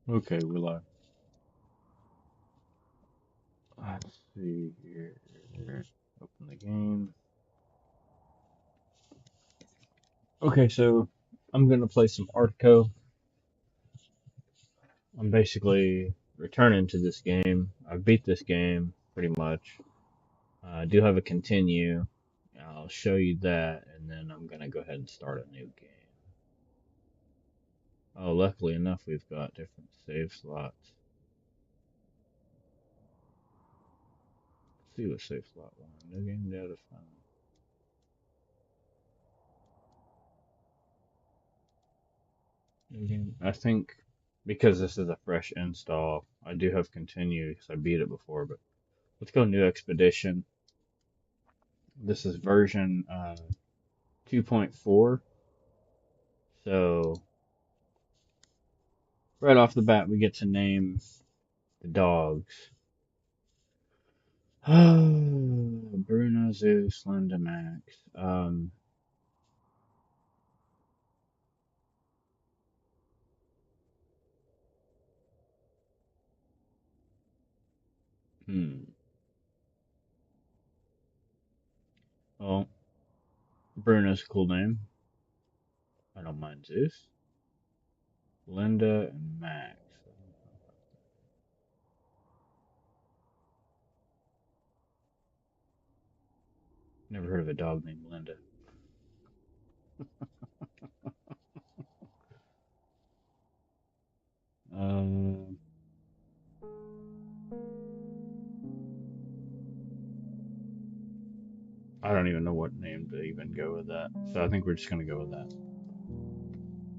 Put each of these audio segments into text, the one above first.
Okay, we're live. Let's see here. Open the game. Okay, so I'm gonna play some Artico. I'm basically returning to this game. I beat this game pretty much. I do have a continue. I'll show you that, and then I'm gonna go ahead and start a new game. Oh, luckily enough, we've got different save slots. Let's see what save slot one. New game data file. New game. I think because this is a fresh install, I do have continue because I beat it before, but let's go new expedition. This is version 2.4. So right off the bat, we get to name the dogs. Bruno, Zeus, Linda, Max. Hmm. Well, Bruno's a cool name. I don't mind Zeus. Linda and Max. Never heard of a dog named Linda. Um, I don't even know what name to even go with that. So I think we're just gonna go with that.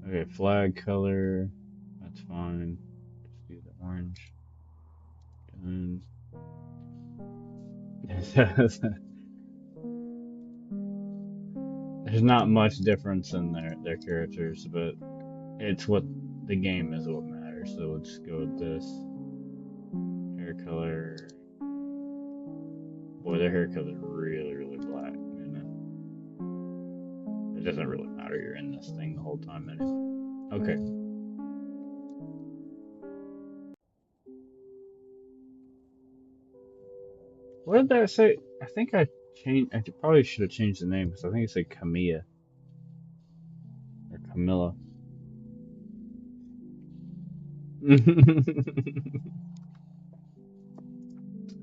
Okay, flag color. That's fine. Just do the orange. Done. There's not much difference in their characters, but it's what the game is what matters. So let's go with this hair color. Boy, their hair color is really, really black. It doesn't really matter. You're in this thing the whole time anyway. Okay. What did that say? I think I changed. I probably should have changed the name because I think it said Camilla or Camilla.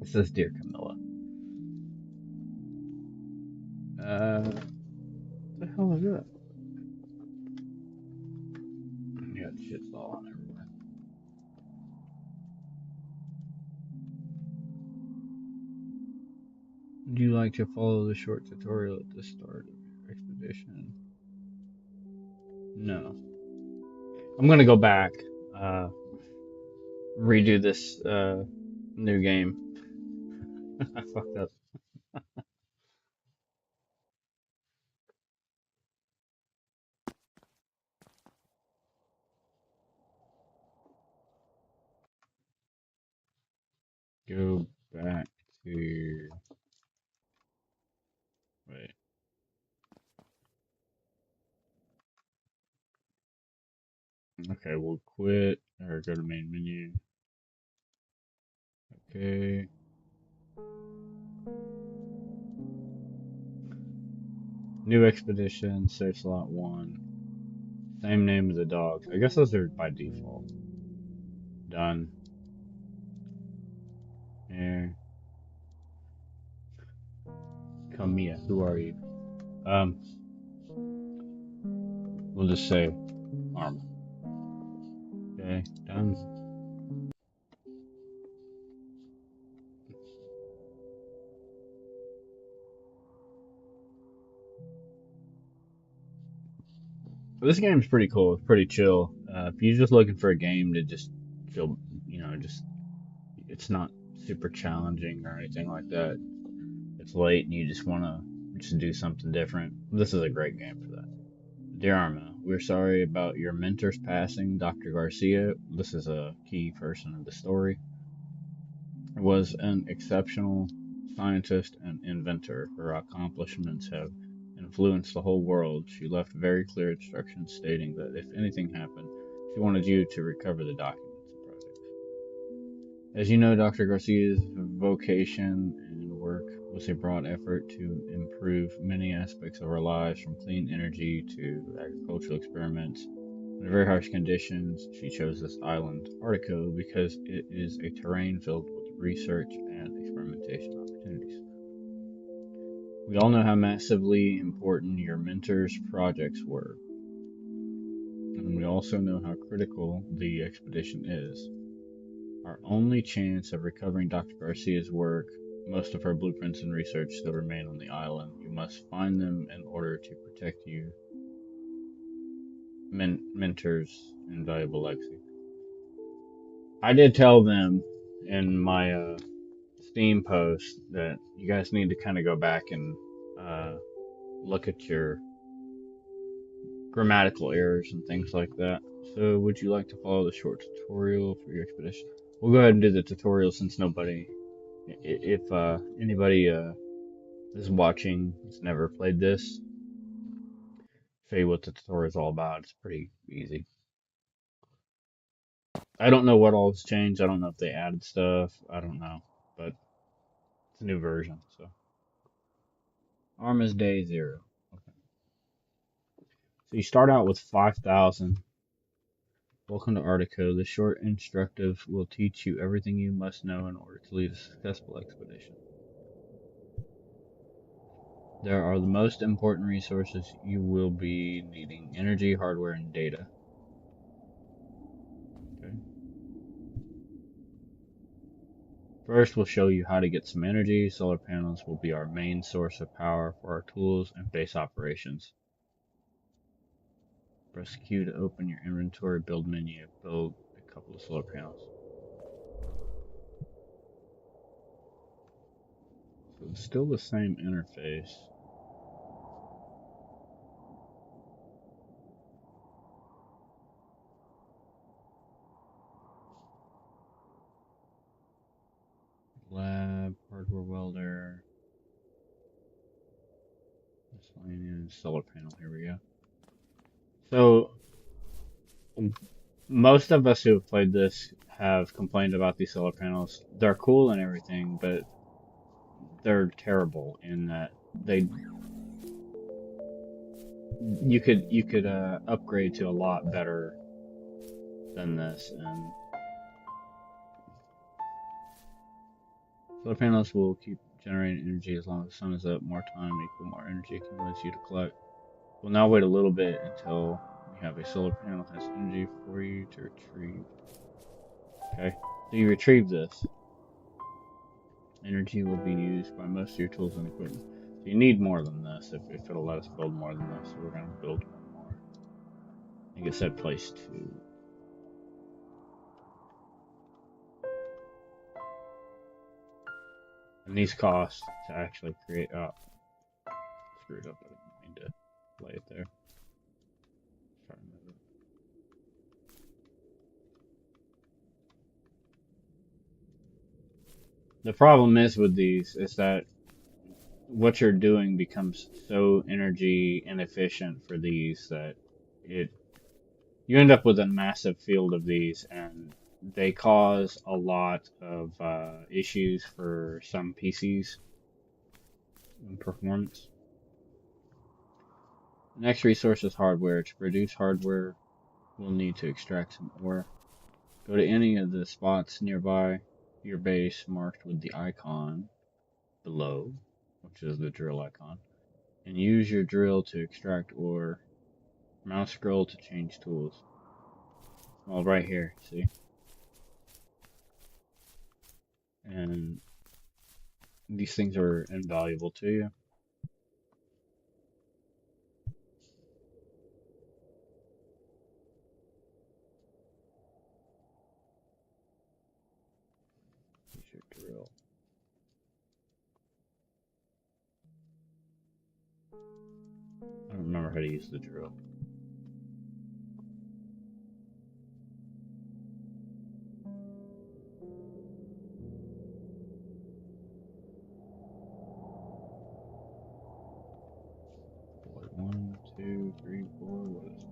It says Dear Camilla. What the hell is that? Yeah, shit's all on everywhere. Would you like to follow the short tutorial at the start of your expedition? No. I'm gonna go back, uh, redo this new game. I fucked up. Go back to. Wait. Okay, we'll quit or go to main menu. Okay. New expedition, save slot one. Same name as the dogs. I guess those are by default. Done. Here. Kamiya, who are you? Um, we'll just say Arma. Okay, done. This game's pretty cool. It's pretty chill. If you're just looking for a game to just feel, just it's not super challenging or anything like that. It's late and you just want to just do something different. This is a great game for that. Dear Arma, we're sorry about your mentor's passing, Dr. Garcia. This is a key person of the story. Was an exceptional scientist and inventor. Her accomplishments have influenced the whole world. She left very clear instructions stating that if anything happened, she wanted you to recover the documents. As you know, Dr. Garcia's vocation and work was a broad effort to improve many aspects of our lives, from clean energy to agricultural experiments. In very harsh conditions, she chose this island, Artico, because it is a terrain filled with research and experimentation opportunities. We all know how massively important your mentor's projects were, and we also know how critical the expedition is. Our only chance of recovering Dr. Garcia's work, most of her blueprints and research still remain on the island. You must find them in order to protect you, mentor's invaluable legacy. I did tell them in my Steam post that you guys need to kind of go back and uh, look at your grammatical errors and things like that. So, would you like to follow the short tutorial for your expedition? We'll go ahead and do the tutorial since nobody, if anybody is watching, has never played this, show you what the tutorial is all about. It's pretty easy. I don't know what all has changed. I don't know if they added stuff. I don't know, but it's a new version. So, Arm is day 0. Okay. So you start out with 5,000. Welcome to Artico. This short instructive will teach you everything you must know in order to lead a successful expedition. There are the most important resources you will be needing: energy, hardware, and data. Okay. First, we'll show you how to get some energy. Solar panels will be our main source of power for our tools and base operations. Press Q to open your inventory build menu. Build a couple of solar panels. So it's still the same interface. Lab, hardware welder, miscellaneous, solar panel. Here we go. So most of us who have played this have complained about these solar panels. They're cool and everything, but they're terrible in that they you could upgrade to a lot better than this. And solar panels will keep generating energy as long as the sun is up. More time equal more energy accumulates you to collect. We'll now wait a little bit until we have a solar panel has energy for you to retrieve. Okay, so you retrieve this. Energy will be used by most of your tools and equipment. So you need more than this if it'll let us build more than this. So we're going to build one more. I think it said place 2. And these cost to actually create. Oh, screwed up. I didn't mean to lay it there. Try to move it. The problem is with these is that what you're doing becomes so energy inefficient for these that it you end up with a massive field of these, and they cause a lot of issues for some PCs in performance. The next resource is hardware. To produce hardware, we'll need to extract some ore. Go to any of the spots nearby your base marked with the icon below, which is the drill icon, and use your drill to extract ore. Mouse scroll to change tools. Well, right here, see? And these things are invaluable to you. Use your drill. I don't remember how to use the drill. Like 1, 2, 3, 4. What is it?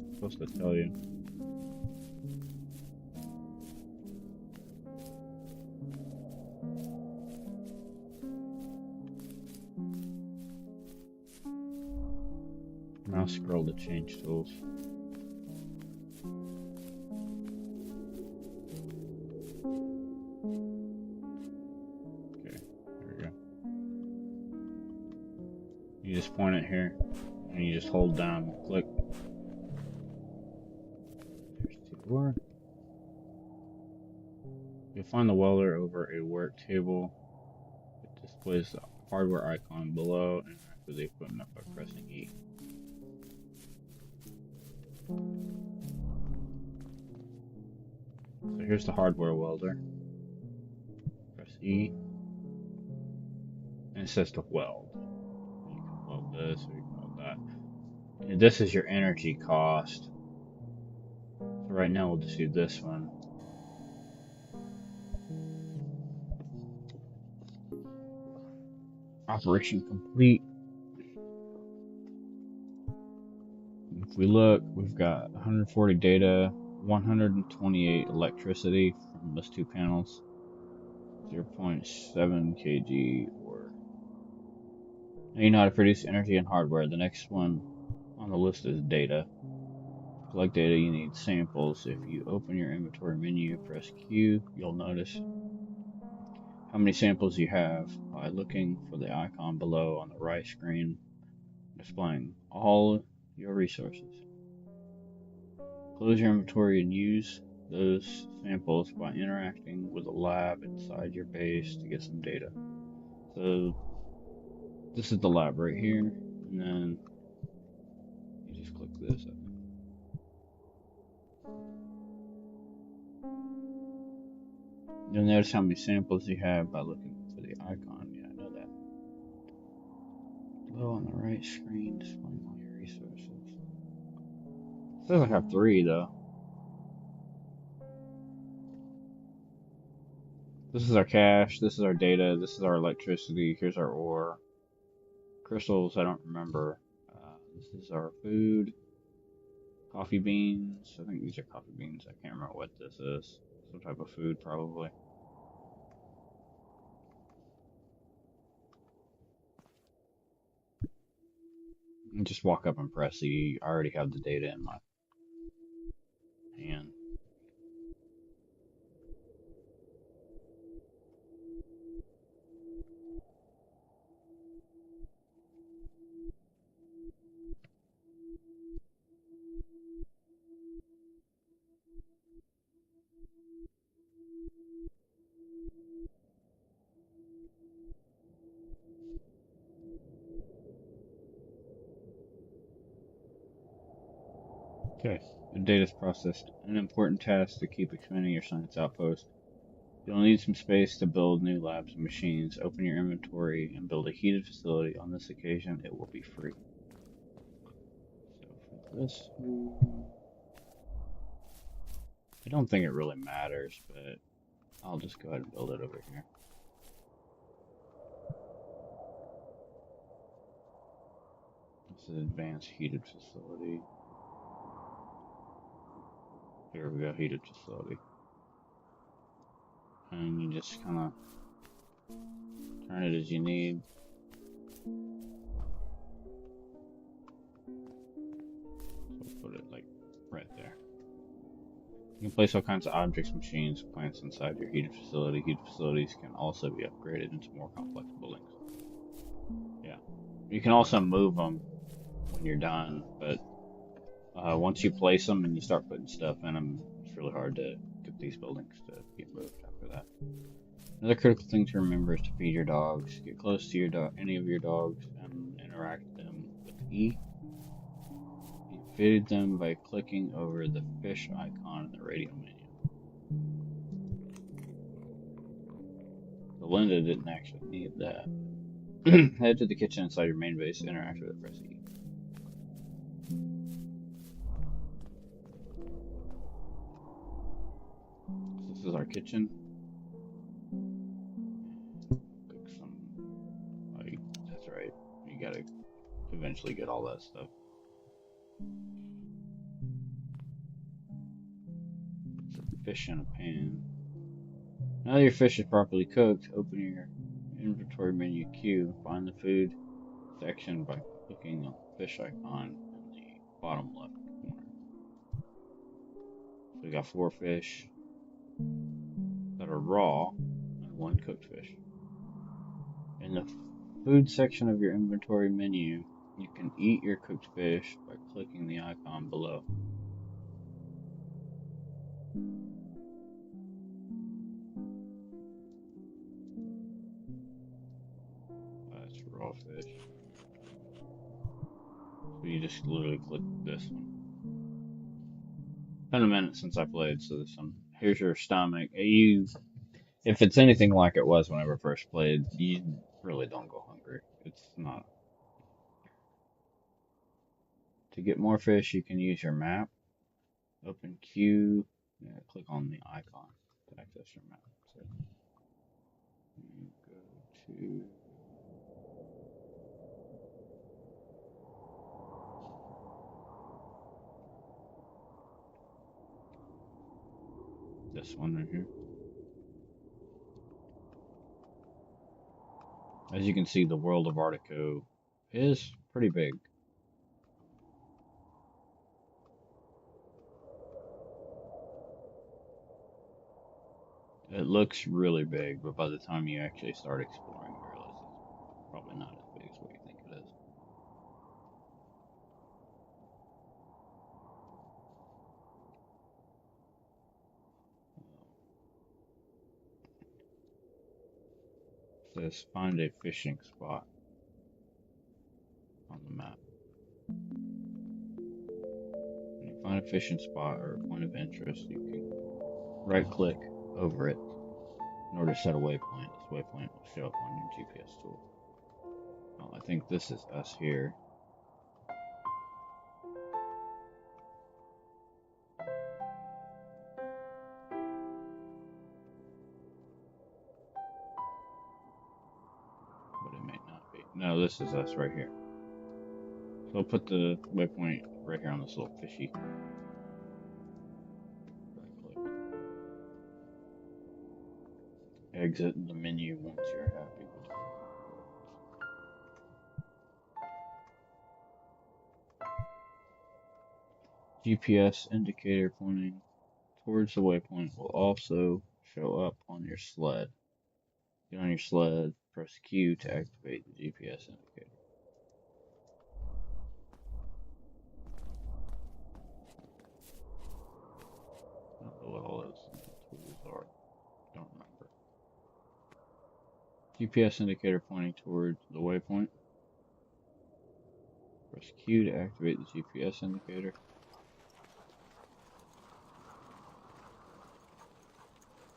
It's supposed to tell you. mouse scroll to change tools. Okay, there we go. You just point it here, and you just hold down and click. There's the door. You'll find the welder over a work table. It displays the hardware icon below and interact with the equipment by pressing E. So here's the hardware welder. Press E, and it says to weld. You can weld this or you can weld that. And this is your energy cost. So right now we'll just do this one. Operation complete. If we look, we've got 140 data, 128 electricity from those two panels, 0.7 kg ore. Now you know how to produce energy and hardware. The next one on the list is data. To collect data, you need samples. If you open your inventory menu, press Q, you'll notice how many samples you have by looking for the icon below on the right screen, displaying all your resources. Close your inventory and use those samples by interacting with a lab inside your base to get some data. So this is the lab right here, and then you just click this, I think. You'll notice how many samples you have by looking for the icon. Yeah, I know that. Below on the right screen, displaying all your resources. It says I have 3 though. This is our cash, this is our data, this is our electricity, here's our ore. Crystals, I don't remember. This is our food. Coffee beans, I think these are coffee beans, I can't remember what this is. Some type of food, probably. And just walk up and press E. I already have the data in my hand. Okay, the data is processed. An important task to keep expanding your science outpost. You'll need some space to build new labs and machines. Open your inventory and build a heated facility. On this occasion, it will be free. So for this one, I don't think it really matters, but I'll just go ahead and build it over here. This is advanced heated facility. Here we go, heated facility. And you just kind of turn it as you need. So we'll put it like right there. You can place all kinds of objects, machines, plants inside your heated facility. Heated facilities can also be upgraded into more complex buildings. Yeah. You can also move them when you're done, but once you place them and you start putting stuff in them, it's really hard to get these buildings to get moved after that. Another critical thing to remember is to feed your dogs. Get close to your any of your dogs and interact with them with E. You feed them by clicking over the fish icon in the radio menu. The Linda didn't actually need that. Head to the kitchen inside your main base. Interact with it. Press E. This is our kitchen. Cook some, like, that's right. You gotta eventually get all that stuff. Some fish in a pan. Now that your fish is properly cooked, open your inventory menu Q. Find the food section by clicking on the fish icon in bottom left corner. So we got 4 fish that are raw and 1 cooked fish. In the food section of your inventory menu, you can eat your cooked fish by clicking the icon below. That's raw fish. So you just literally click this one. It's been a minute since I played, so this one. Here's your stomach. If it's anything like it was when I first played, you really don't go hungry. It's not. To get more fish, you can use your map. Open queue. Yeah, click on the icon to access your map. So you go to this one right here. As you can see, the world of Artico is pretty big. It looks really big, but by the time you actually start exploring, you realize it's probably not as big as what you think it is. It says find a fishing spot on the map. When you find a fishing spot or a point of interest, you can right click over it in order to set a waypoint. This waypoint will show up on your GPS tool. Well, I think this is us here. But it may not be. No, this is us right here. So I'll put the waypoint right here on this little fishy. Right click. Exit the menu once you're happy with it. GPS indicator pointing towards the waypoint will also show up on your sled. Get on your sled, press Q to activate the GPS indicator. I don't know what all those tools are. Don't remember. GPS indicator pointing towards the waypoint. Press Q to activate the GPS indicator.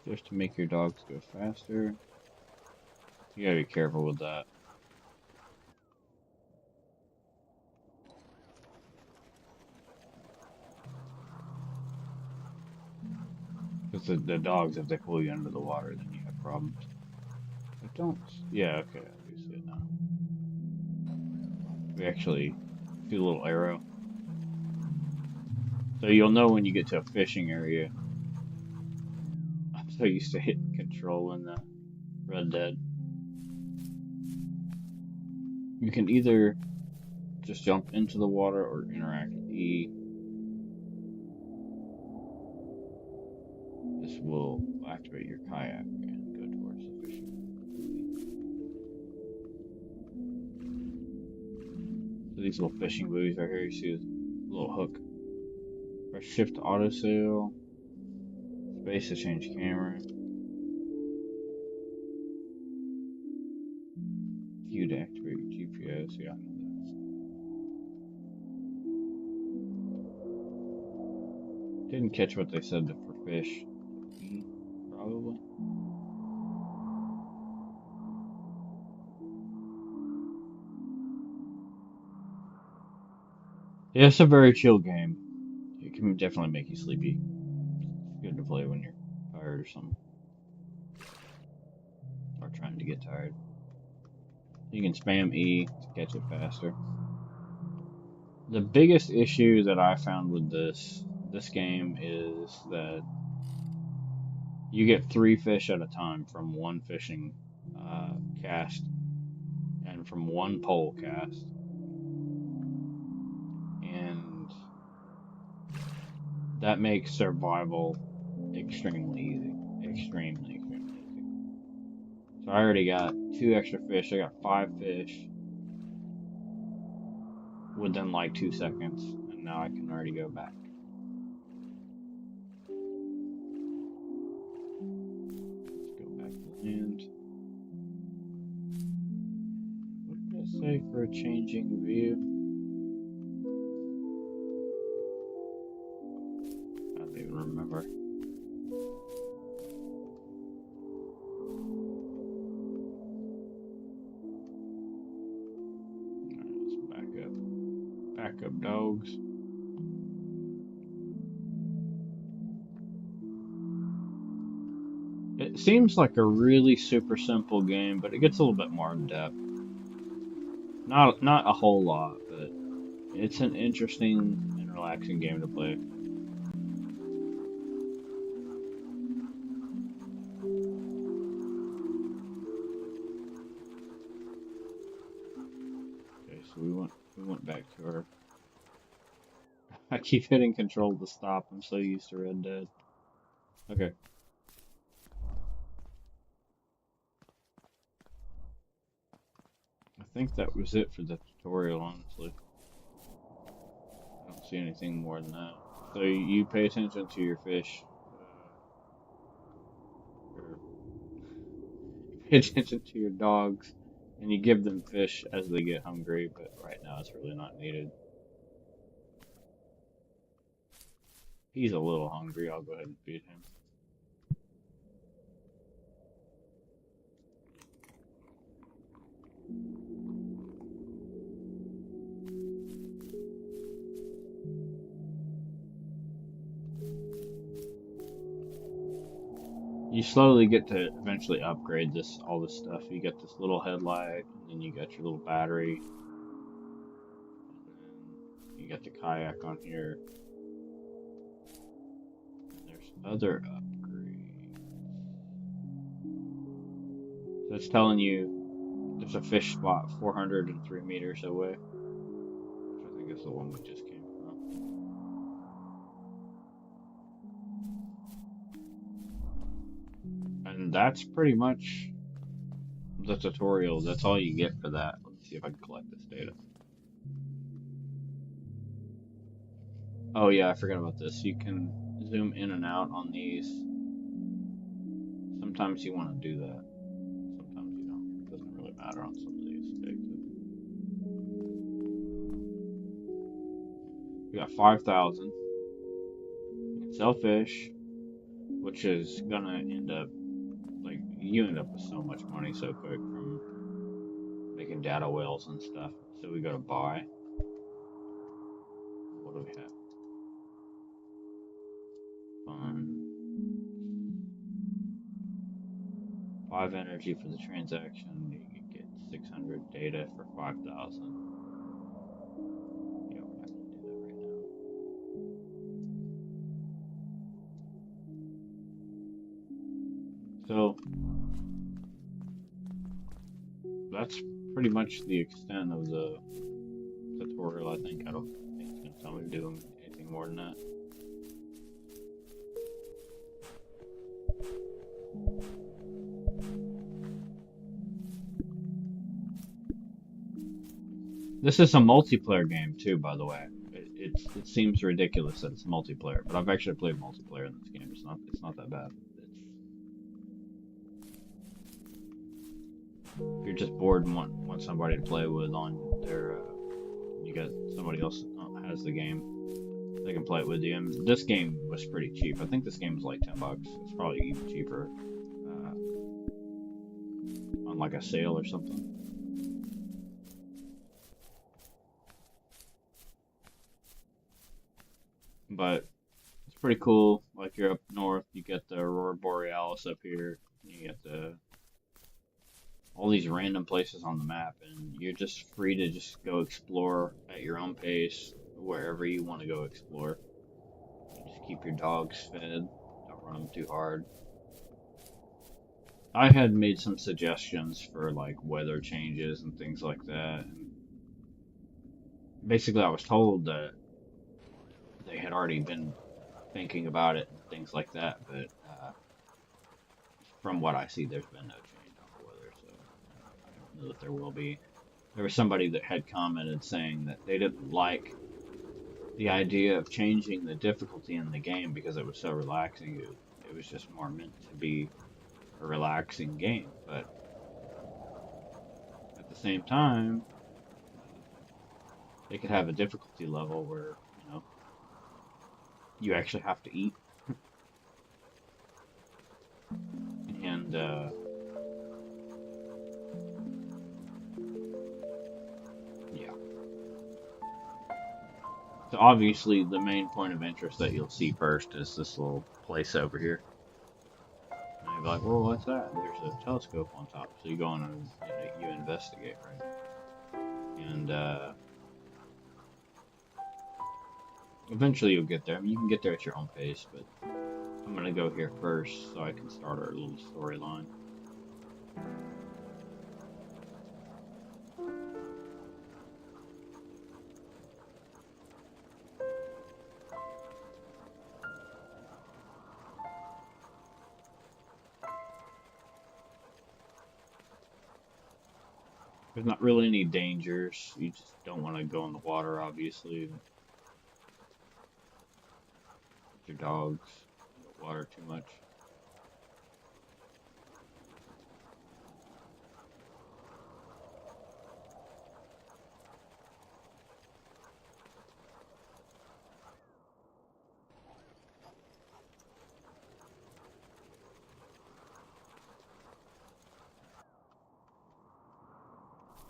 Just to make your dogs go faster. You gotta be careful with that. Because the dogs, if they pull you under the water, then you have problems. I don't. Yeah, okay, I do see it now. We actually see the little arrow. So you'll know when you get to a fishing area. I'm so used to hitting control in the Red Dead. You can either just jump into the water or interact with E. This will activate your kayak and go towards the fishing. So these little fishing buoys right here, you see this little hook. Press shift to auto sail. Space to change camera. Q to activate your GPS. Yeah, I know that. Didn't catch what they said for fish. Probably. Yeah, it's a very chill game. It can definitely make you sleepy. It's good to play when you're tired or something. Or trying to get tired. You can spam E to catch it faster. The biggest issue that I found with this game is that you get 3 fish at a time from one fishing cast and from one pole cast. And That makes survival extremely easy. Extremely, extremely easy. So I already got 2 extra fish. I got 5 fish within like 2 seconds, and now I can already go back. Let's go back to land. What did I say for a changing view? I don't even remember. Alright, let's back up. Back up, dogs. It seems like a really super simple game, but it gets a little bit more in depth. Not a whole lot, but it's an interesting and relaxing game to play. Okay, so we went back to our. I keep hitting control to stop. I'm so used to Red Dead. Okay. I think that was it for the tutorial, honestly. I don't see anything more than that. So you pay attention to your fish. Or you pay attention to your dogs, and you give them fish as they get hungry, but right now it's really not needed. He's a little hungry. I'll go ahead and feed him. You slowly get to eventually upgrade all this stuff. You get this little headlight, and then you got your little battery, and then you got the kayak on here. And there's other upgrades. So it's telling you there's a fish spot 403 meters away, which I think is the one we just came from. And that's pretty much the tutorial. That's all you get for that. Let me see if I can collect this data. Oh yeah, I forgot about this. You can zoom in and out on these. Sometimes you want to do that. Sometimes you don't. It doesn't really matter on some of these cases. We got 5,000. You can sell fish, which is gonna end up like you end up with so much money so quick from making data whales and stuff. So we go to buy. What do we have? Fun. 5 energy for the transaction. You can get 600 data for 5,000. Yeah, we're not gonna do that right now. So that's pretty much the extent of the tutorial. I think I don't think it's gonna tell me to do anything more than that. This is a multiplayer game too, by the way. It seems ridiculous that it's multiplayer, but I've actually played multiplayer in this game. It's not that bad. If you're just bored and want somebody to play with on their, you got somebody else that has the game, they can play it with you. And this game was pretty cheap. I think this game was like $10. It's probably even cheaper on like a sale or something. But it's pretty cool. Like you're up north, you get the Aurora Borealis up here. You get all these random places on the map, and you're just free to just go explore at your own pace wherever you want to go explore. Just keep your dogs fed, don't run them too hard. I had made some suggestions for like weather changes and things like that. And basically, I was told that they had already been thinking about it and things like that. But from what I see, there's been no change on the weather, so I don't know that there will be. There was somebody that had commented saying that they didn't like the idea of changing the difficulty in the game because it was so relaxing. It was just more meant to be a relaxing game. But at the same time, they could have a difficulty level where, you actually have to eat. And, yeah. So obviously, the main point of interest that you'll see first is this little place over here. And you'll be like, well, what's that? There's a telescope on top. So you go on and you investigate, right? And eventually you'll get there. I mean, you can get there at your own pace, but I'm going to go here first so I can start our little storyline. There's not really any dangers. You just don't want to go in the water, obviously. Your dogs don't water too much.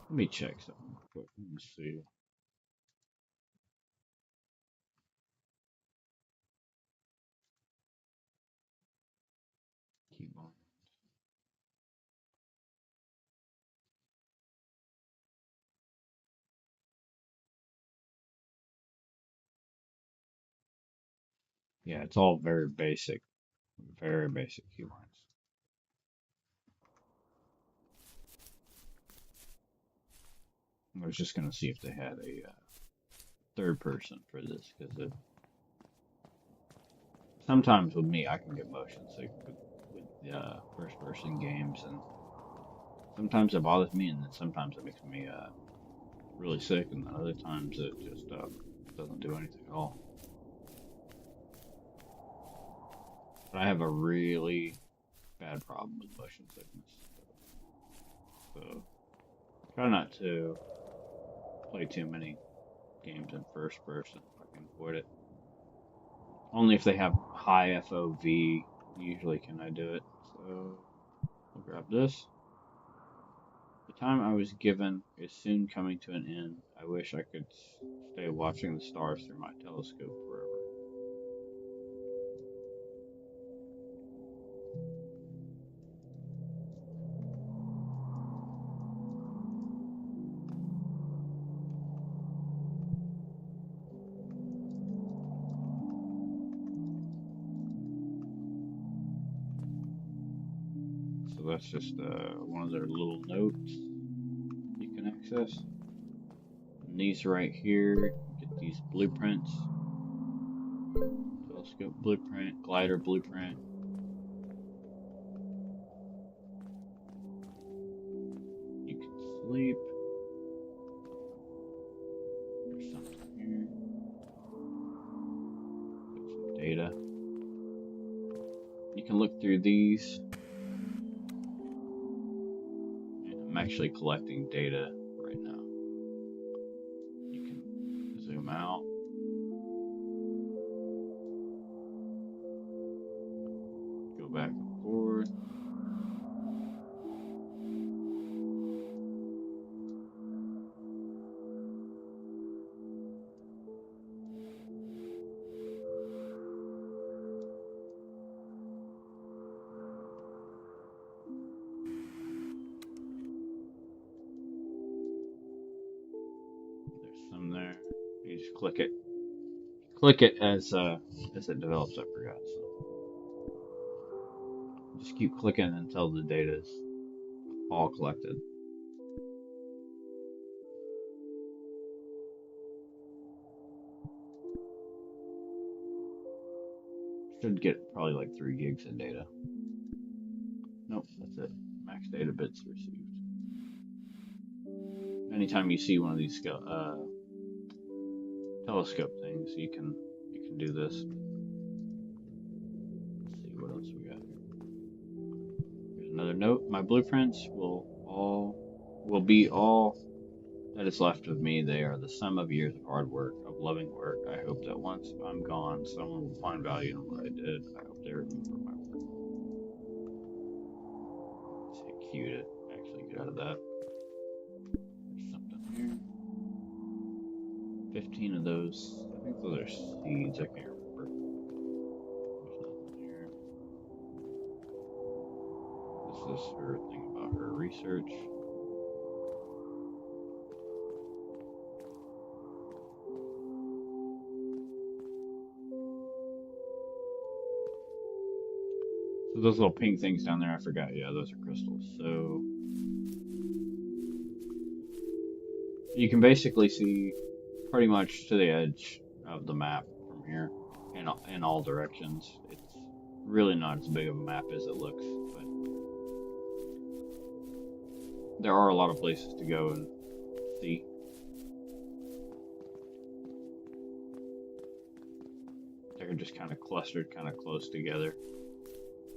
Let me check something real quick. Let me see. Keep on. Yeah, it's all very basic keywords. I was just gonna see if they had a third person for this because sometimes with me I can get motion sick with first person games, and sometimes it bothers me, and then sometimes it makes me really sick, and then other times it just doesn't do anything at all. But I have a really bad problem with motion sickness, so try not to play too many games in first person if I can avoid it. Only if they have high FOV usually can I do it. So we'll grab this. The time I was given is soon coming to an end. I wish I could stay watching the stars through my telescope forever. So that's just one of their little notes you can access. And these right here, get these blueprints. Telescope blueprint, glider blueprint. You can sleep. There's something here. Get some data. You can look through these. And I'm actually collecting data right now. You can zoom out. Go back and forth. There's some there. You just click it. Click it as it develops. I forgot. So just keep clicking until the data is all collected. Should get probably like 3 gigs of data. Nope, that's it. Max data bits received. Anytime you see one of these telescope things, you can do this. Let's see what else we got here. Here's another note. My blueprints will be all that is left of me. They are the sum of years of hard work, of loving work. I hope that once I'm gone, someone will find value in what I did. I hope they remember my work. Let's hit Q to actually get out of that. There's something here. 15 of those. I think those are seeds. I can't remember. There's nothing here. This is her thing about her research. So those little pink things down there, I forgot. Yeah, those are crystals. So you can basically see pretty much to the edge of the map from here in all directions. It's really not as big of a map as it looks, but there are a lot of places to go and see. They're just kind of clustered, kind of close together.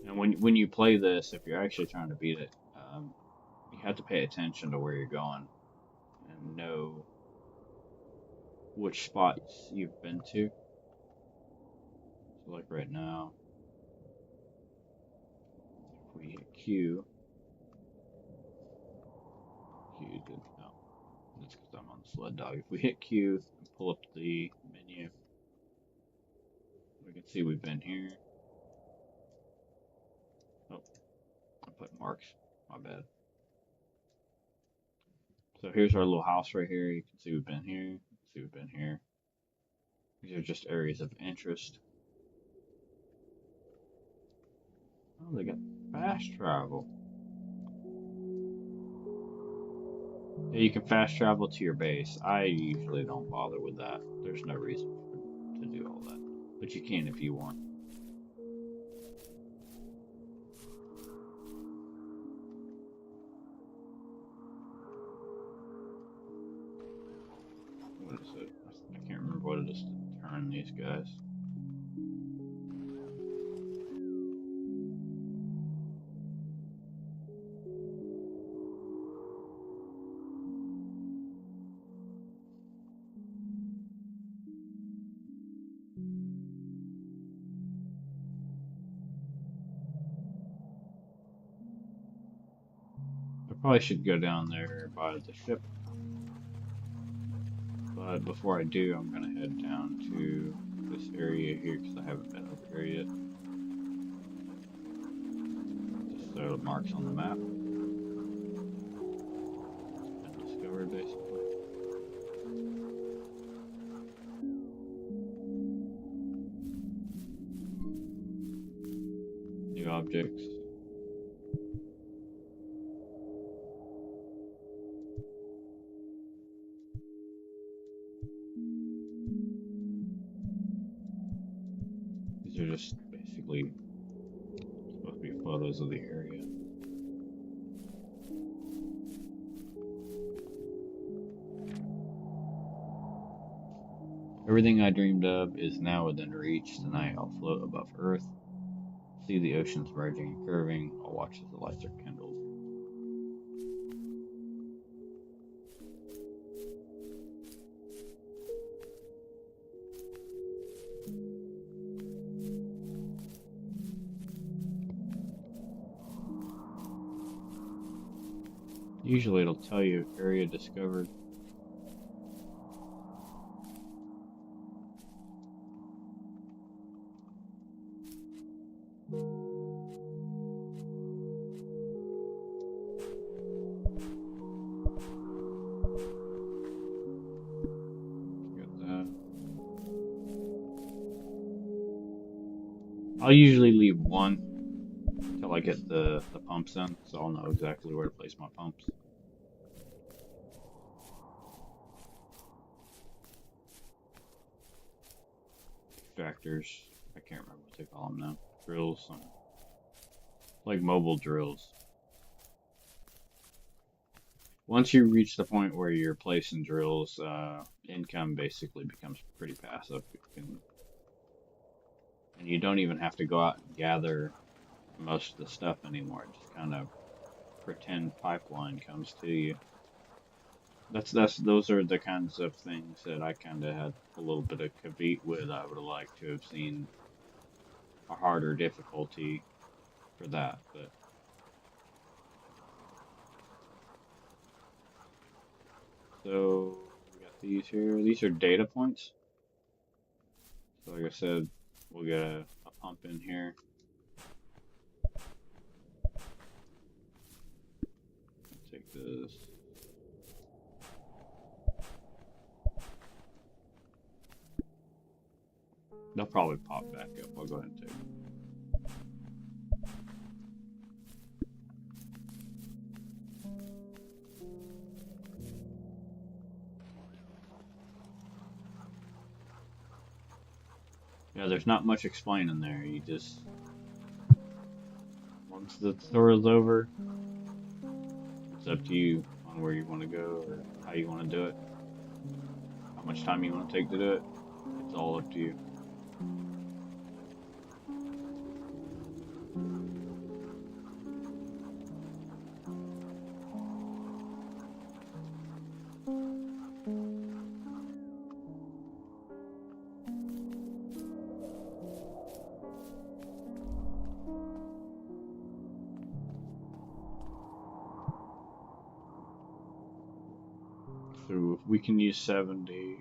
And when you play this, if you're actually trying to beat it, you have to pay attention to where you're going and know which spots you've been to. So like right now, if we hit Q did no. That's because I'm on the sled dog. If we hit Q and pull up the menu, we can see we've been here. Oh, I put marks. My bad. So here's our little house right here. You can see we've been here. You can see we've been here. These are just areas of interest. Oh, they got fast travel. Yeah, you can fast travel to your base. I usually don't bother with that. There's no reason to do all that. But you can if you want. What is it? I can't remember what it is to turn these guys. I probably should go down there by the ship. But before I do, I'm going to head down to this area here because I haven't been over here yet. Just so it marks on the map. It's been discovered basically. New objects. These are just basically supposed to be photos of the area. Everything I dreamed of is now within reach. Tonight I'll float above Earth, see the oceans merging and curving. I'll watch as the lights are kindled. Usually it'll tell you area discovered. I'll usually leave one until I get the pumps in, so I'll know exactly where to place my pumps. Extractors. I can't remember what they call them now. Drills, like mobile drills. Once you reach the point where you're placing drills, income basically becomes pretty passive. And you don't even have to go out and gather most of the stuff anymore. It just kind of pretend pipeline comes to you. Those are the kinds of things that I kind of had a little bit of caveat with. I would have liked to have seen a harder difficulty for that, but so we got these here. These are data points. So like I said, we'll get a pump in here. Take this. They'll probably pop back up. I'll go ahead and take it. Yeah, there's not much explaining there. You just, once the tour is over, it's up to you on where you want to go or how you want to do it. How much time you want to take to do it. It's all up to you. So if we can use 70,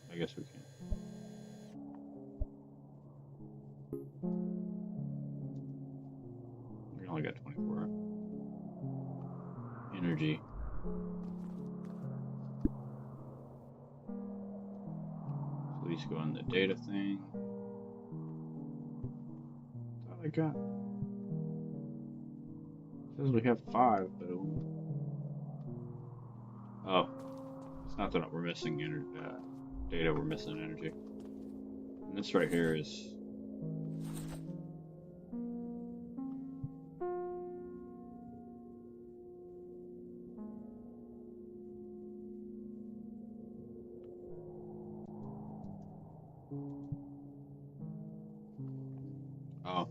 I guess we can. We only got 24 energy. So these go in the data thing. That's all I got. It says we have 5, but oh, it's not that we're missing data, we're missing energy. And this right here is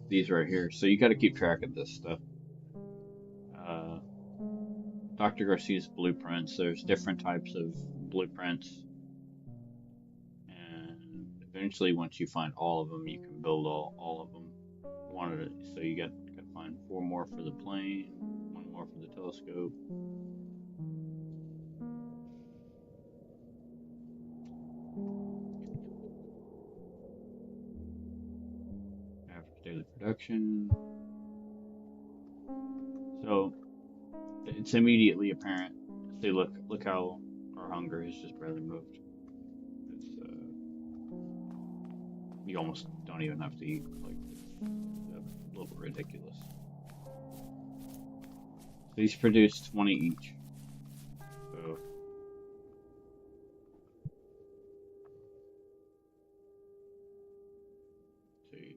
these right here. So you got to keep track of this stuff. Dr. Garcia's blueprints. There's different types of blueprints, and eventually, once you find all of them, you can build all of them. So you got to find 4 more for the plane, 1 more for the telescope. Average daily production. So it's immediately apparent. See, look how our hunger has just barely moved. It's you almost don't even have to eat. Like it's a little ridiculous. These produce 20 each. So see.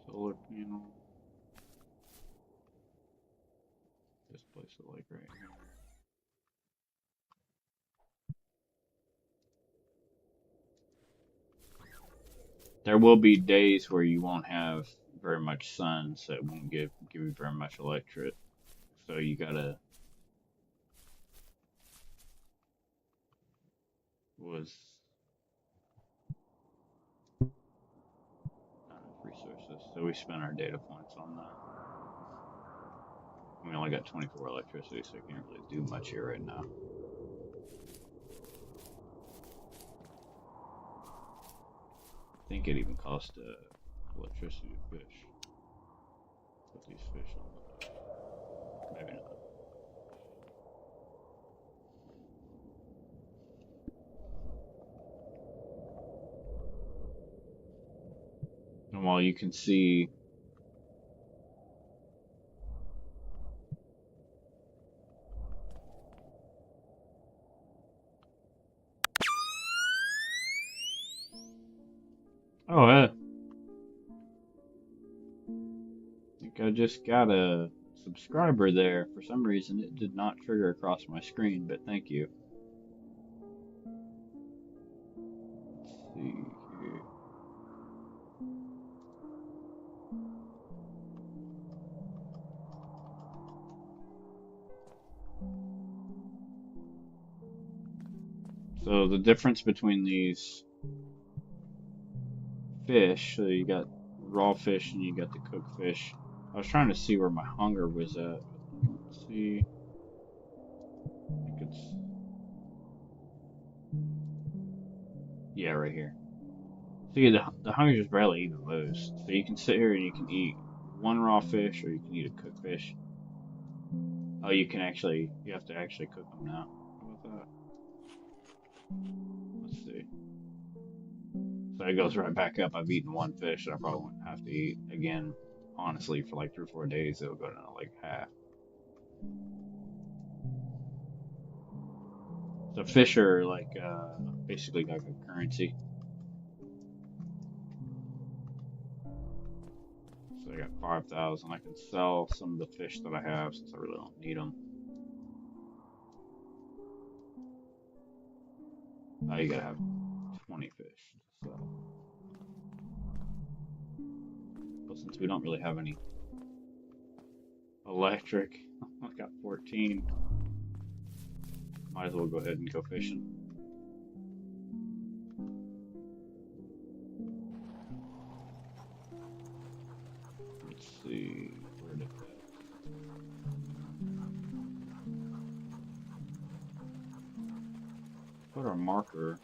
Solar panel. This place is like right here. There will be days where you won't have very much sun, so it won't give you very much electric. So you gotta was not enough resources, so we spent our data points on that. We only got 24 electricity, so I can't really do much here right now. I think it even cost electricity to fish. Put these fish on the boat. Maybe not. And while you can see Oh, I think I just got a subscriber there. For some reason, it did not trigger across my screen, but thank you. Let's see here. So the difference between these fish, so you got raw fish and you got the cooked fish. I was trying to see where my hunger was at. I don't see. I think it's, yeah, right here. See, the hunger just barely even moves. So you can sit here and you can eat one raw fish or you can eat a cooked fish. Oh, you have to actually cook them now. How about that? Let's see. So it goes right back up. I've eaten one fish that I probably won't have to eat again. Honestly, for like 3 or 4 days, it'll go down to like half. So fish are like basically like a currency. So I got 5,000. I can sell some of the fish that I have since I really don't need them. Oh, you gotta have 20 fish to sell. But since we don't really have any electric, I got 14. Might as well go ahead and go fishing. Let's see, where did that? Put our marker.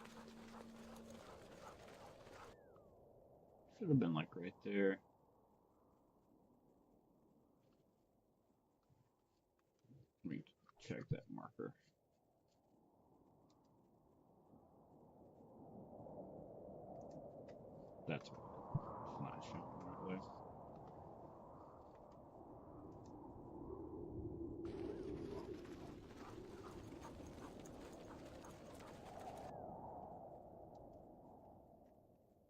Should have been like right there. Let me check that marker. That's why it's not showing that way.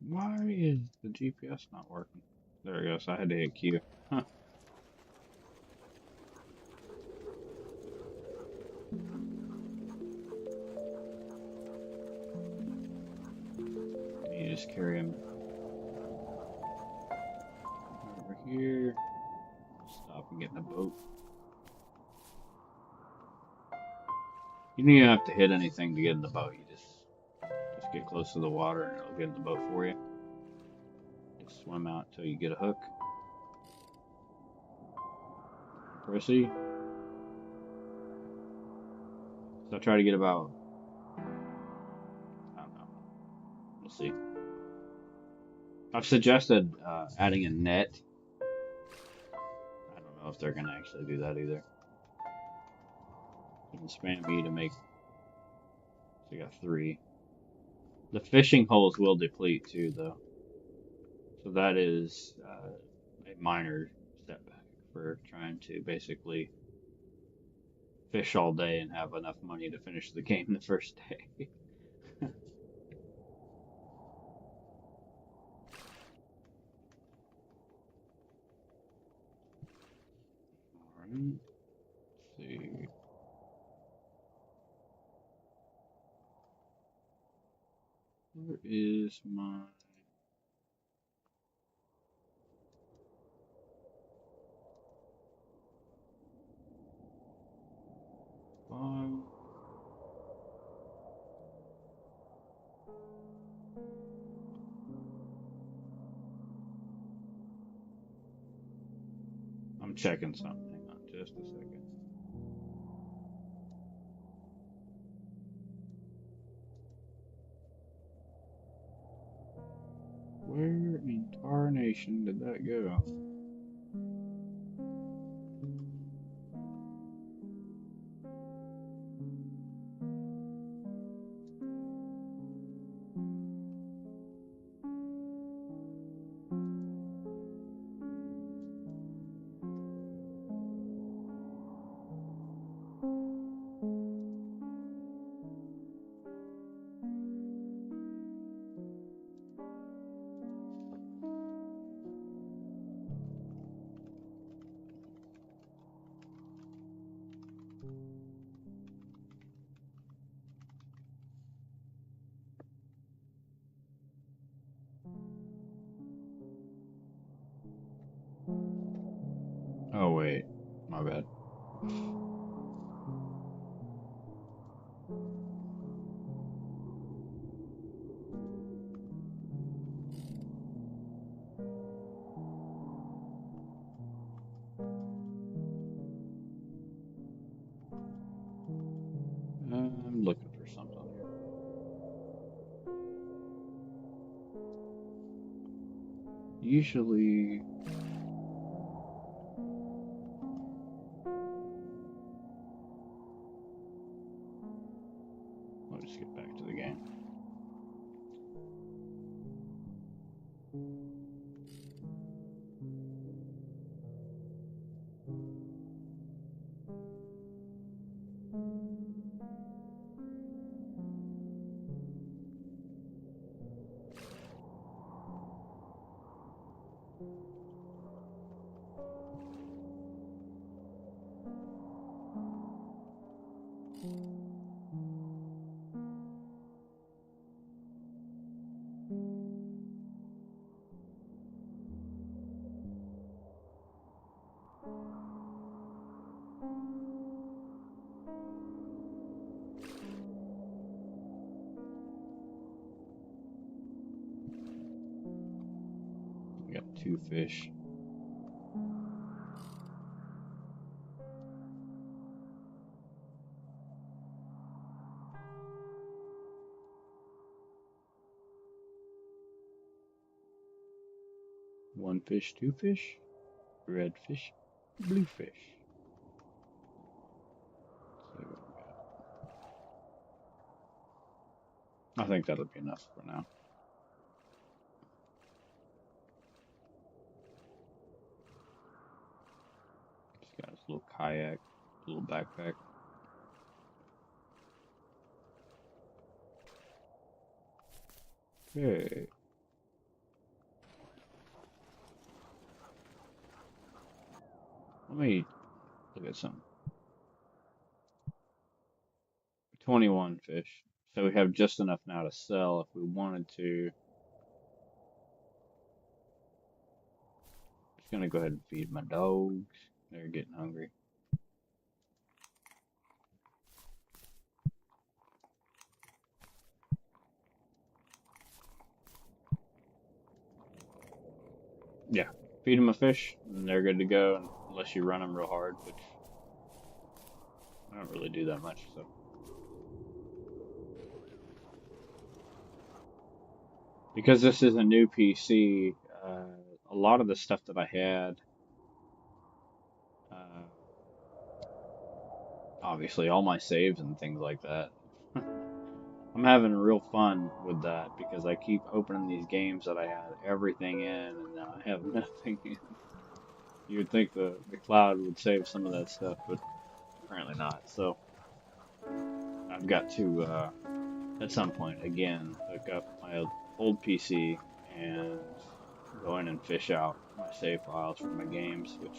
Why is the GPS not working? There it goes. I had to hit Q. Huh. You just carry him over here. Stop and get in the boat. You don't even have to hit anything to get in the boat. You just get close to the water and it'll get in the boat for you. Just swim out till you get a hook. Proceed. So I try to get about, I don't know. We'll see. I've suggested adding a net. I don't know if they're gonna actually do that either. You can spam B to make. So you got 3. The fishing holes will deplete too, though. So that is a minor setback for trying to basically fish all day and have enough money to finish the game the first day. Alright, let's see. Where is my file? I'm checking something. Hang on just a second. Where in tarnation did that go? Oh wait, my bad. I'm looking for something here. Usually, let me just get back to the game. We got 2 fish. One fish, 2 fish, red fish, blue fish. See what we got. I think that'll be enough for now. He's got his little kayak, little backpack. Okay. Let me look at some. 21 fish. So we have just enough now to sell if we wanted to. Just gonna go ahead and feed my dogs. They're getting hungry. Yeah, feed them a fish, and they're good to go, unless you run them real hard, which I don't really do that much, so. Because this is a new PC, a lot of the stuff that I had, uh, obviously all my saves and things like that, I'm having real fun with that because I keep opening these games that I had everything in, and now I have nothing in. You would think the cloud would save some of that stuff, but apparently not. So I've got to, at some point, again, hook up my old PC and go in and fish out my save files from my games, which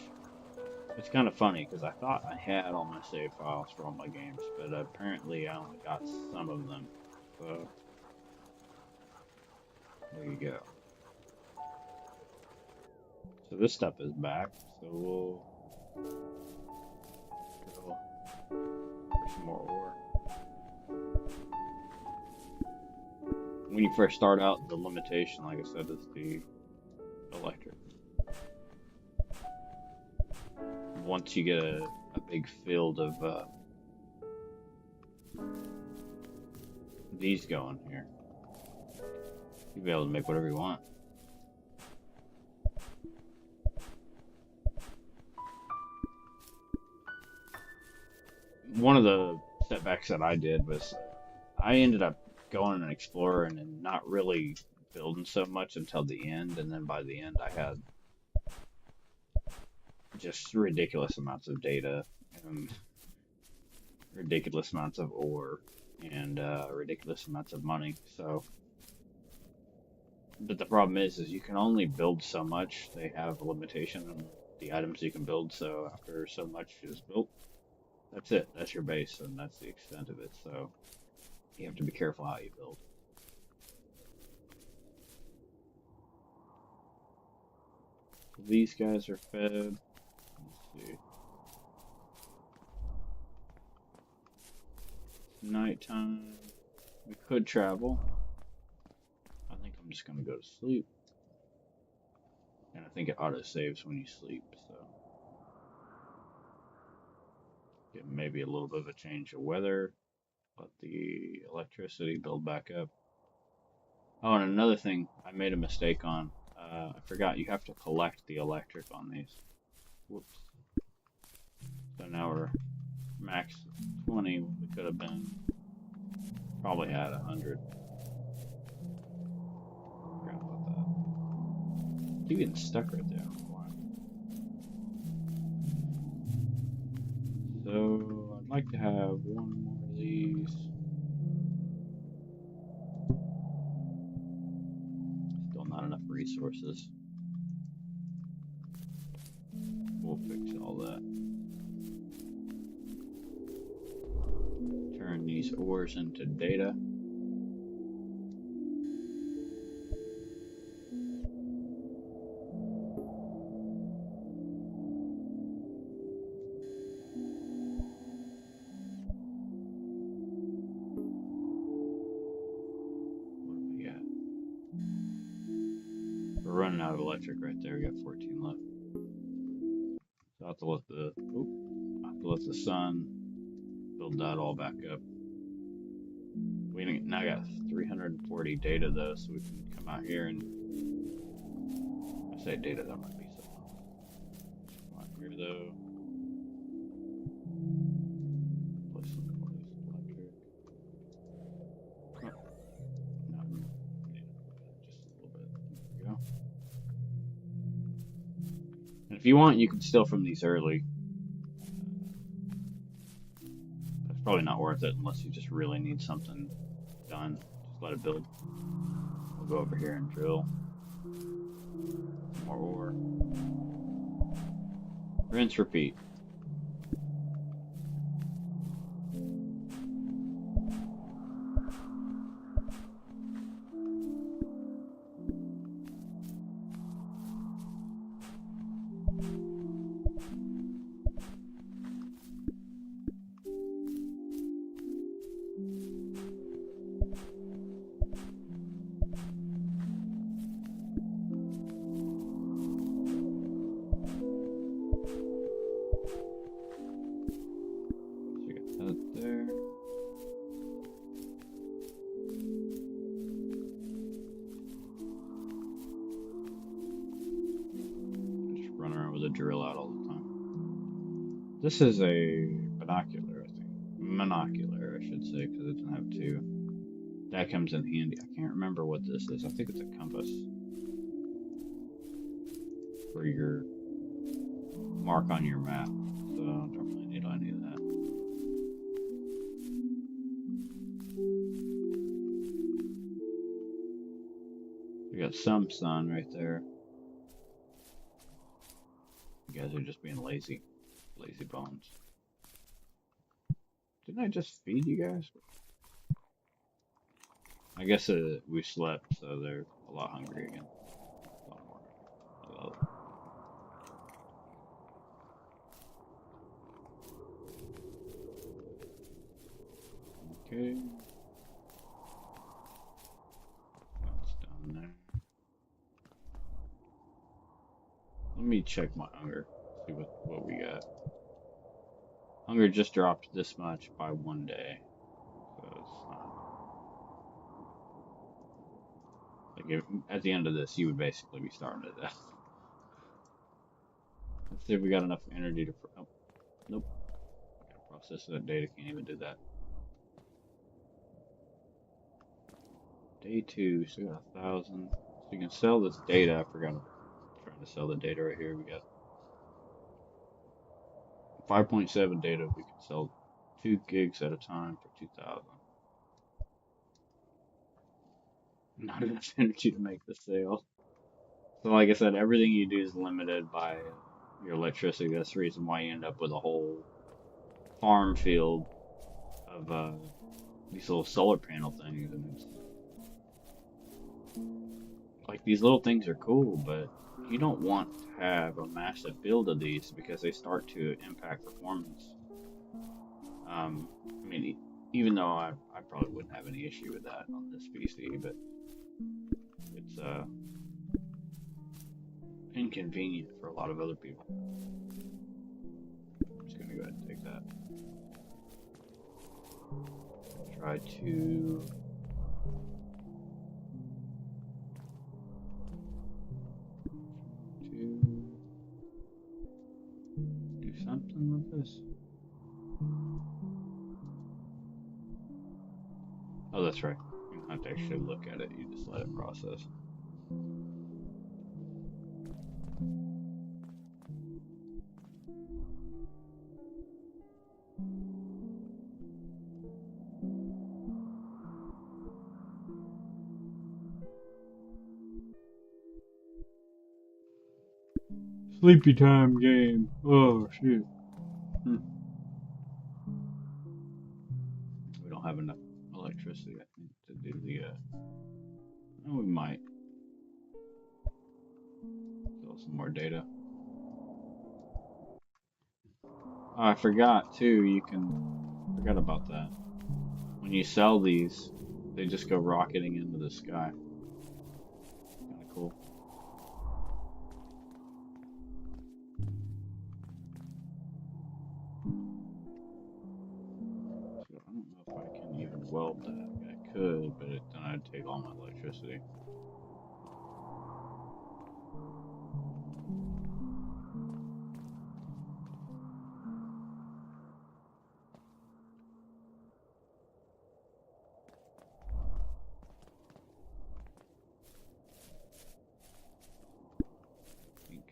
it's kind of funny because I thought I had all my save files for all my games, but apparently I only got some of them. So there you go. So this stuff is back, so we'll go for some more ore. When you first start out, the limitation, like I said, is the electric. Once you get a big field of these going here, you'll be able to make whatever you want. One of the setbacks that I did was I ended up going and exploring and not really building so much until the end, and then by the end I had just ridiculous amounts of data and ridiculous amounts of ore and ridiculous amounts of money. So, but the problem is you can only build so much. They have a limitation on the items you can build. So after so much is built, That's it. That's your base, and that's the extent of it. So you have to be careful how you build. These guys are fed. Let's see. Nighttime. We could travel. I think I'm just gonna go to sleep. And I think it auto saves when you sleep, so get maybe a little bit of a change of weather. Let the electricity build back up. Oh, and another thing I made a mistake on. I forgot you have to collect the electric on these. Whoops. So now we're max 20 when we could have been probably had 100. Forgot about that. Keep getting stuck right there. I don't know why. So I'd like to have one more of these. Still not enough resources. We'll fix all that. Turn these ores into data. What do we got? We're running out of electric right there. We got 14 left. So I have to let the sun build that all back up. We now got 340 data though, so we can come out here and I say data, that might be something. Come out here though. Place some more of this electric. Oh, no, yeah, just a little bit. There we go. And if you want, you can steal from these early. That's probably not worth it unless you just really need something done. Just let it build. We'll go over here and drill more ore. Rinse, repeat. There. Just run around with a drill out all the time. This is a binocular, I think. Monocular, I should say, because it doesn't have two. That comes in handy. I can't remember what this is. I think it's a compass for your mark on your map. So I don't really need any of that. We got some sun right there. You guys are just being lazy. Lazy bones. Didn't I just feed you guys? I guess we slept, so they're a lot hungry again. A lot more hungry. I love it. Okay. That's down there. Let me check my hunger. See what we got. Hunger just dropped this much by one day. So it's not. Like at the end of this, you would basically be starving to death. Let's see if we got enough energy to. Oh, nope. Gotta process that data. Can't even do that. Day 2, so we got 1,000. So you can sell this data. I forgot. I'm trying to sell the data right here. We got 5.7 data. We can sell 2 gigs at a time for 2,000. Not enough energy to make the sale. So like I said, everything you do is limited by your electricity. That's the reason why you end up with a whole farm field of these little solar panel things, and it's like these little things are cool, but you don't want to have a massive field of these because they start to impact performance. I mean, even though I probably wouldn't have any issue with that on this PC, but it's inconvenient for a lot of other people. I'm just gonna go ahead and take that. Try to do something with this. Oh, that's right. You don't have to actually look at it, you just let it process. Sleepy time game. Oh, shit. We don't have enough electricity, I think, to do the, oh, we might. Still some more data. Oh, I forgot, too, forgot about that. When you sell these, they just go rocketing into the sky. Kinda cool. So I don't know if I can even weld that. I could, but then I'd take all my electricity.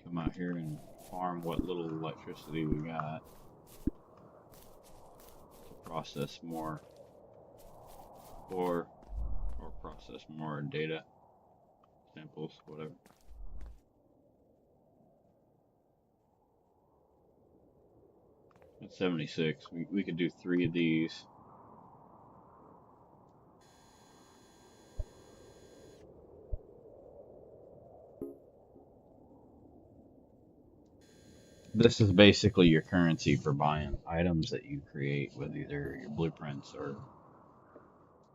Come out here and farm what little electricity we got to process more or process more data samples, whatever. At 76, we could do 3 of these. This is basically your currency for buying items that you create with either your blueprints or...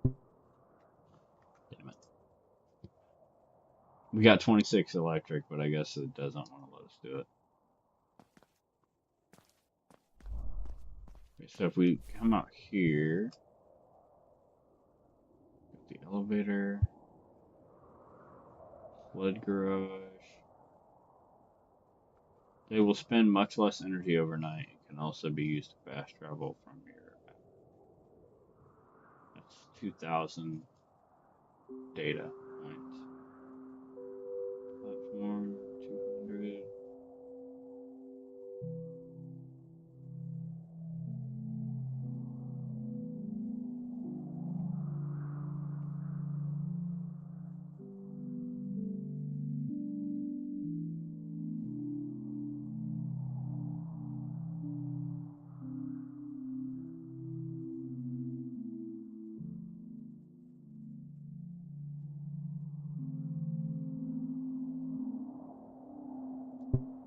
Damn it. We got 26 electric, but I guess it doesn't want to let us do it. Okay, so if we come out here, the elevator, sled garage, they will spend much less energy overnight. It can also be used to fast travel from your... That's 2,000 data points. Platform, 200.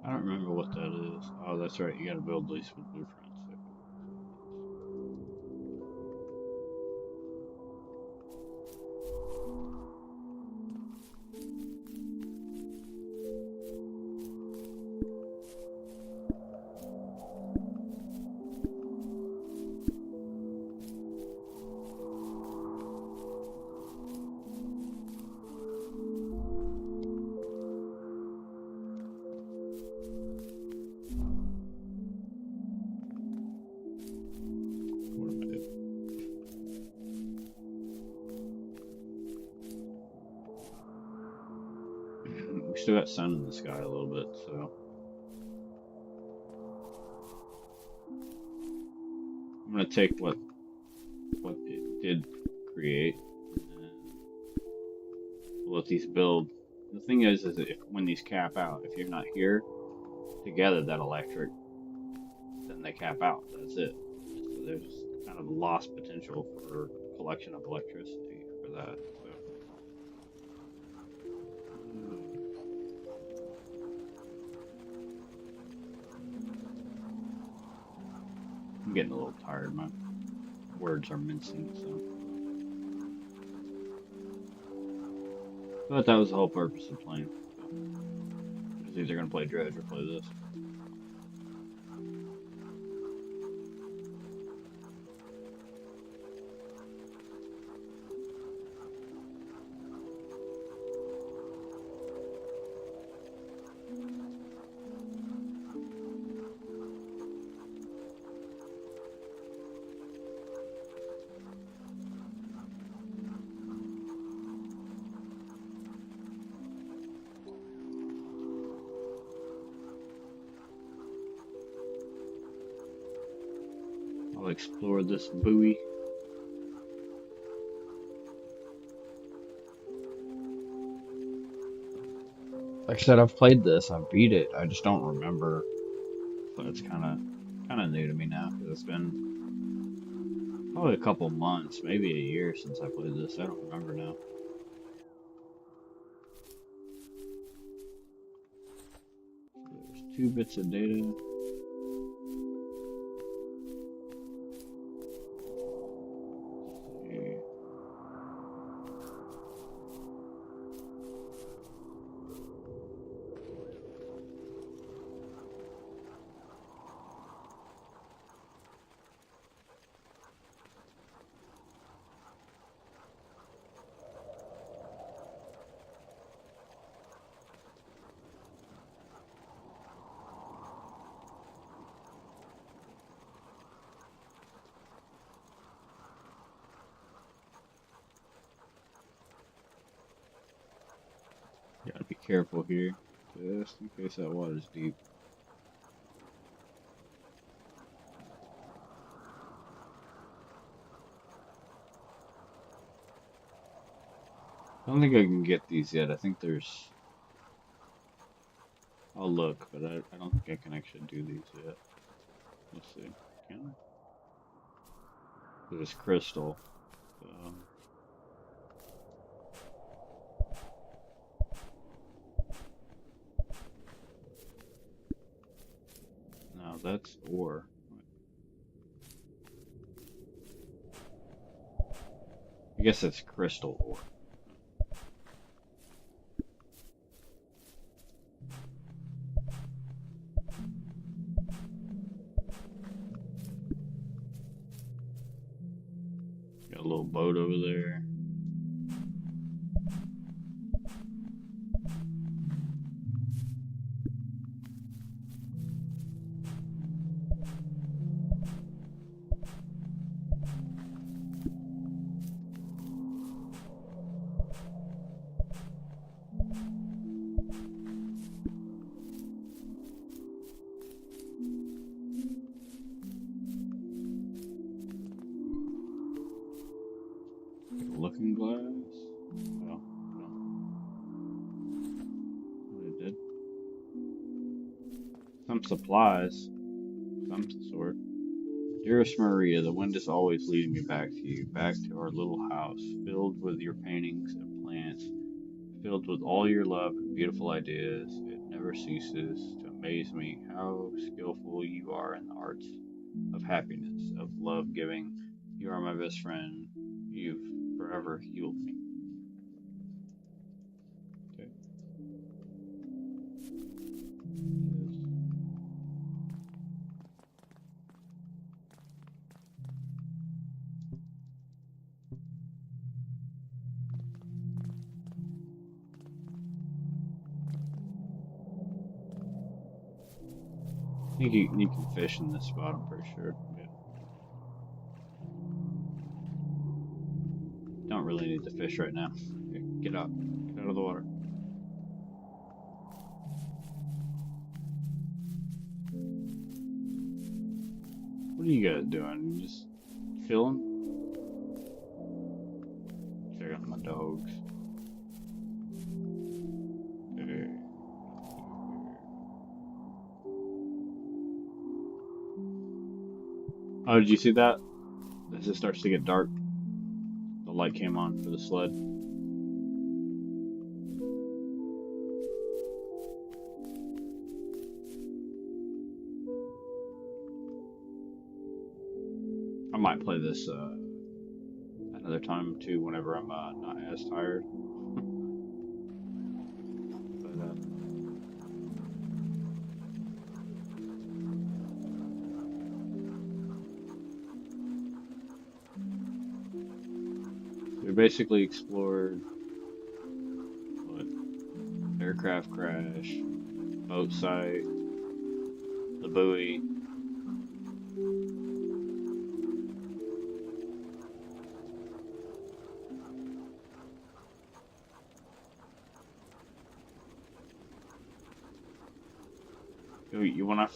I don't remember what that is. Oh, that's right. You gotta build these with blueprints. Okay. What am I doing? We still got sun in the sky a little bit, so I'm gonna take what it did create, and then we'll let these build. The thing is if when these cap out, if you're not here together, that electric, then they cap out. That's it. there's kind of lost potential for collection of electricity for that. So I'm getting a little tired. My words are mincing, so. But that was the whole purpose of playing. So I was either gonna play Dredge or play this. I'll explore this buoy. Like I said, I've played this. I've beat it. I just don't remember. So it's kind of new to me now because it's been probably a couple months, maybe a year since I played this. I don't remember now. There's 2 bits of data. Gotta be careful here, just in case that water's deep. I don't think I can get these yet. I think there's... I'll look, but I don't think I can actually do these yet. Let's see. Can I? There's crystal. So... No, that's ore. I guess that's crystal ore. Got a little boat over there. Looking glass? Well, no. What it did? Some supplies. Some sort. Dearest Maria, the wind is always leading me back to you, back to our little house, filled with your paintings and plants, filled with all your love and beautiful ideas. It never ceases to amaze me how skillful you are in the arts of happiness, of love giving. You are my best friend. You've forever healed me. Okay. I think you can fish in this spot, I'm pretty sure. Yeah. Don't really need to fish right now. Okay, get out. Get out of the water. What are you guys doing? You just chilling? Check out my dogs. Hey. Oh, did you see that? As it starts to get dark, the light came on for the sled. I might play this another time too, whenever I'm not as tired. But we basically explored what aircraft crash, boat site, the buoy.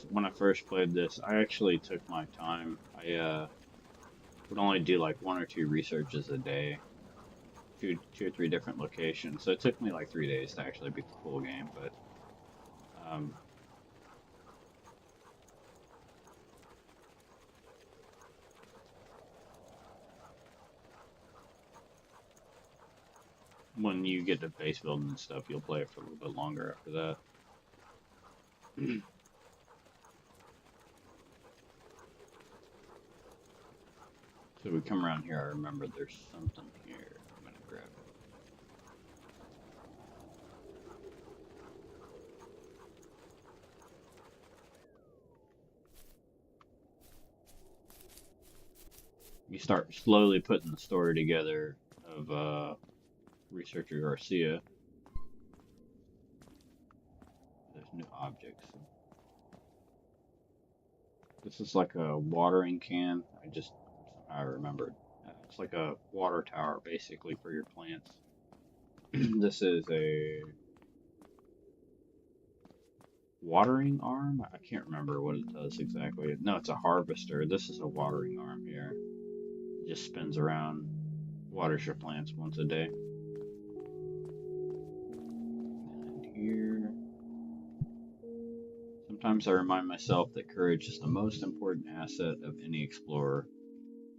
When I first played this, I actually took my time. I would only do like one or two researches a day, two or three different locations. So it took me like 3 days to actually beat the full game. But um, when you get to base building and stuff, you'll play it for a little bit longer after that. So we come around here. I remember there's something here. I'm gonna grab it. You start slowly putting the story together of researcher Garcia. There's new objects. This is like a watering can. I remembered. It's like a water tower basically for your plants. This is a watering arm. I can't remember what it does exactly. No, it's a harvester. This is a watering arm here. It just spins around, waters your plants once a day. And here, sometimes I remind myself that courage is the most important asset of any explorer.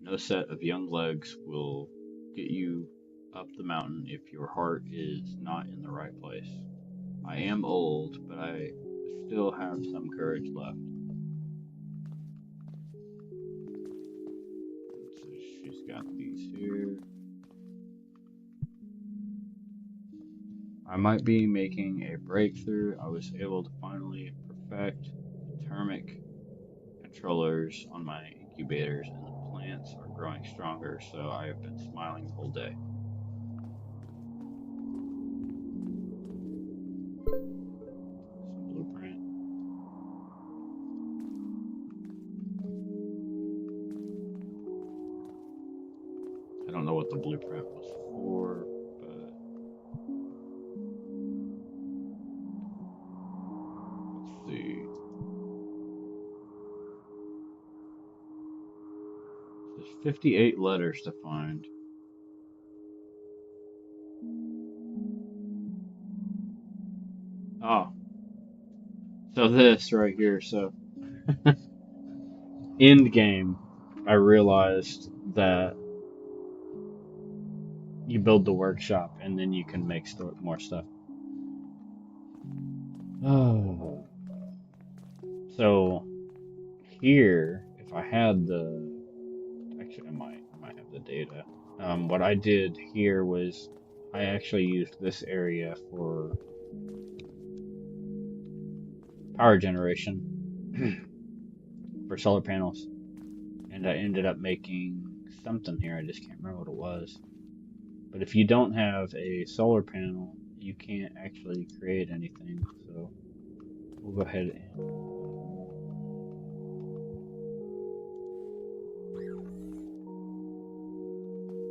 No set of young legs will get you up the mountain if your heart is not in the right place. I am old, but I still have some courage left. So she's got these here. I might be making a breakthrough. I was able to finally perfect thermic controllers on my incubators, and the plants are growing stronger, so I have been smiling the whole day. Some blueprint. I don't know what the blueprint was for, but let's see. There's 58 letters to find. Oh, so this right here. So, end game, I realized that you build the workshop and then you can make more stuff. Oh. So, here, if I had actually, I might have the data. What I did here was I actually used this area for power generation for solar panels, and I ended up making something here. I just can't remember what it was. But if you don't have a solar panel, you can't actually create anything. So we'll go ahead and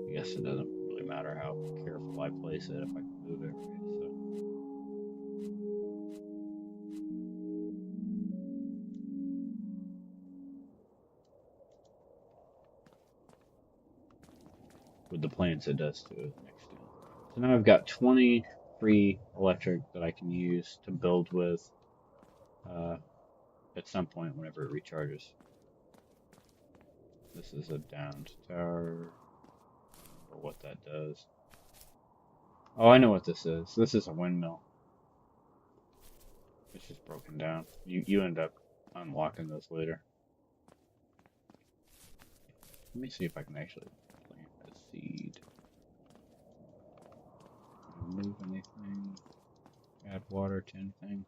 I guess it doesn't really matter how careful I place it if I can move it right. So with the plants, it does to an extent. So now I've got 20 free electric that I can use to build with uh, at some point whenever it recharges. This is a downed tower, or what that does. Oh, I know what this is. This is a windmill. It's just broken down. You end up unlocking those later. Let me see if I can actually plant a seed. Move anything? Add water to anything?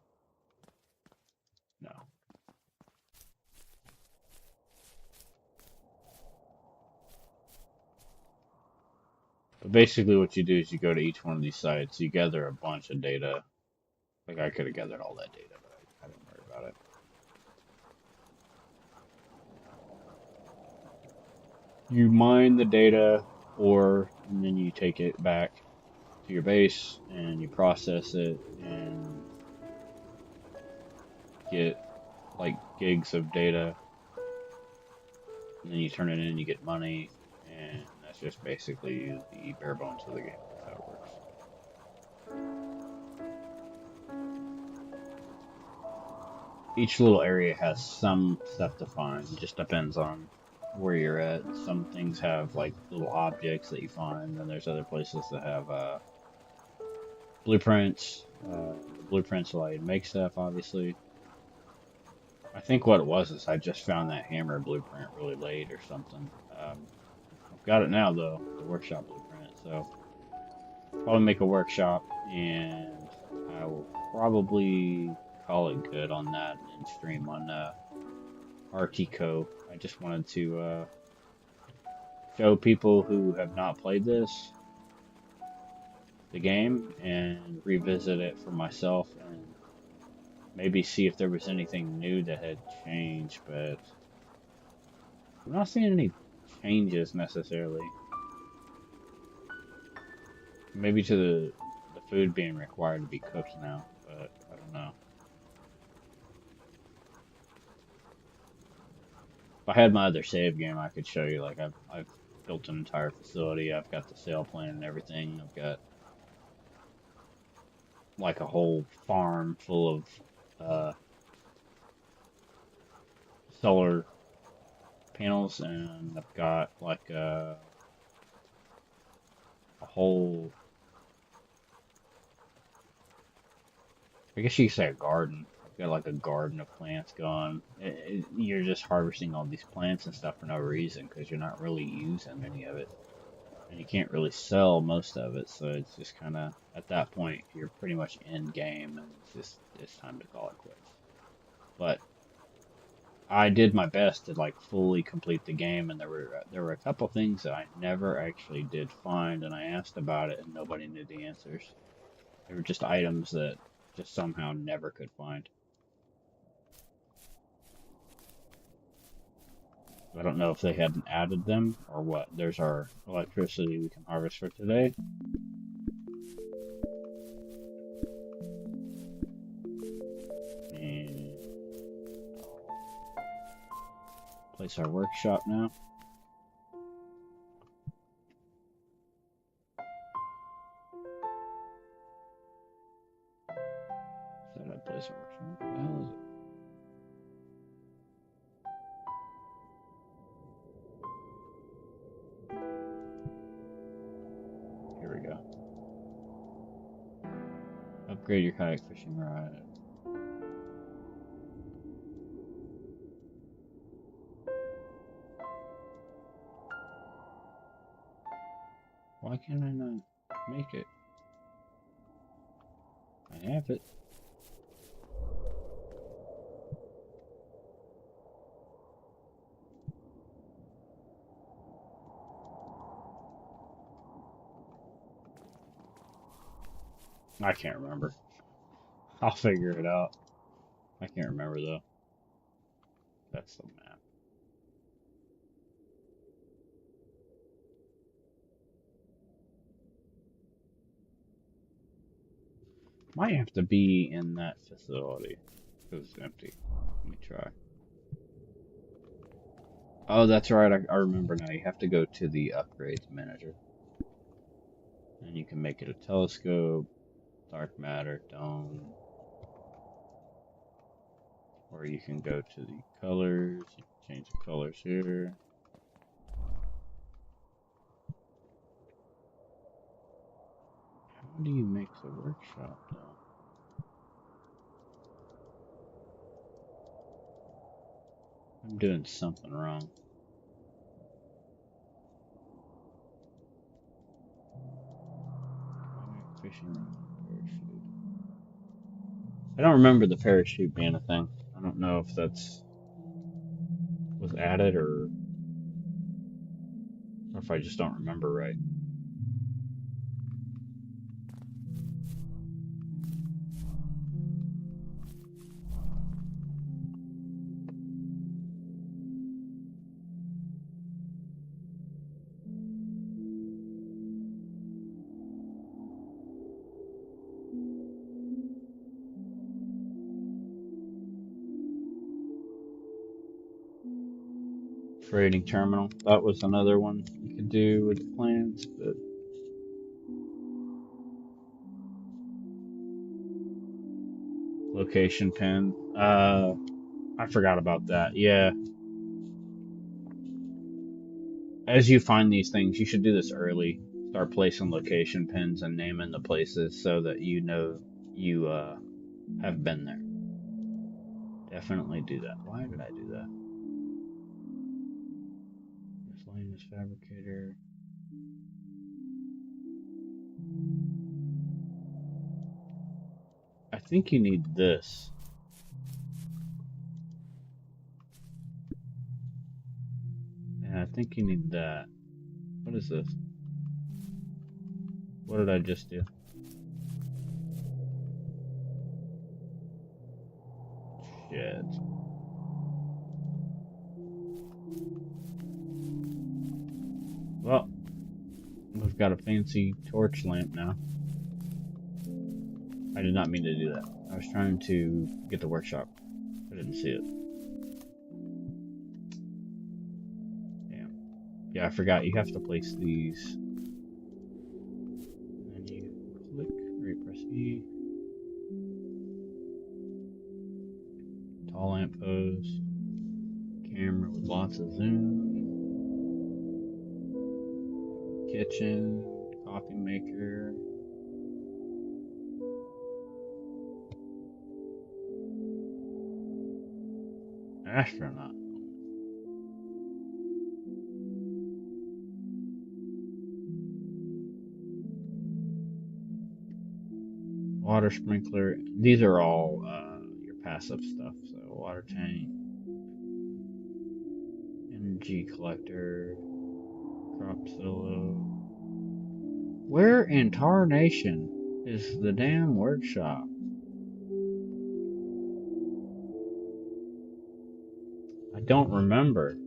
No. But basically what you do is you go to each one of these sites, you gather a bunch of data. Like I could have gathered all that data, but I didn't worry about it. You mine the data, and then you take it back to your base and you process it and get like gigs of data, and then you turn it in, you get money, and that's just basically the bare bones of the game. That's how it works. Each little area has some stuff to find. It just depends on where you're at. Some things have like little objects that you find, and there's other places that have blueprints. The blueprints allow you to make stuff, obviously. I think what it was is I just found that hammer blueprint really late or something. I've got it now though, the workshop blueprint. So probably make a workshop, and I will probably call it good on that and stream on Artico. I just wanted to show people who have not played the game, and revisit it for myself, and maybe see if there was anything new that had changed, but I'm not seeing any changes necessarily. Maybe to the food being required to be cooked now, but I don't know. If I had my other save game, I could show you. Like I've built an entire facility. I've got the sail plan and everything. I've got like a whole farm full of solar panels, and I've got like a whole, I guess you could say a garden. I've got like a garden of plants going. You're just harvesting all these plants and stuff for no reason because you're not really using any of it. And you can't really sell most of it, so it's just kind of, at that point, you're pretty much in game, and it's time to call it quits. But I did my best to like fully complete the game, and there were a couple things that I never actually did find, and I asked about it, and nobody knew the answers. They were just items that just somehow never could find. I don't know if they hadn't added them or what. There's our electricity we can harvest for today. And place our workshop now. Said I'd place our workshop. What the hell is it? Here we go. Upgrade your kayak fishing rod. Why can't I not make it? I have it. I can't remember. I'll figure it out. I can't remember though. That's the map. Might have to be in that facility. It was empty. Let me try. Oh, that's right. I remember now. You have to go to the upgrades manager. And you can make it a telescope, dark matter, dome. Or you can go to the colors. You can change the colors here. workshop though. I'm doing something wrong. Fishing rod, parachute. I don't remember the parachute being a thing. I don't know if that's was added or if I just don't remember right. Freighting terminal. That was another one you could do with the plans, but location pin. I forgot about that. Yeah. As you find these things, you should do this early. Start placing location pins and naming the places so that you know you have been there. Definitely do that. Why did I do that? Miscellaneous fabricator. I think you need this. And I think you need that. What is this? What did I just do? Shit. Well, we've got a fancy torch lamp now. I did not mean to do that. I was trying to get the workshop. I didn't see it. Damn. Yeah, I forgot. You have to place these. And then you click, or you press E. Tall lamp pose. Camera with lots of zoom. Kitchen. Coffee maker. Astronaut. Water sprinkler. These are all your passive stuff. So water tank, energy collector, crop silo. Where in tarnation is the damn workshop? I don't remember.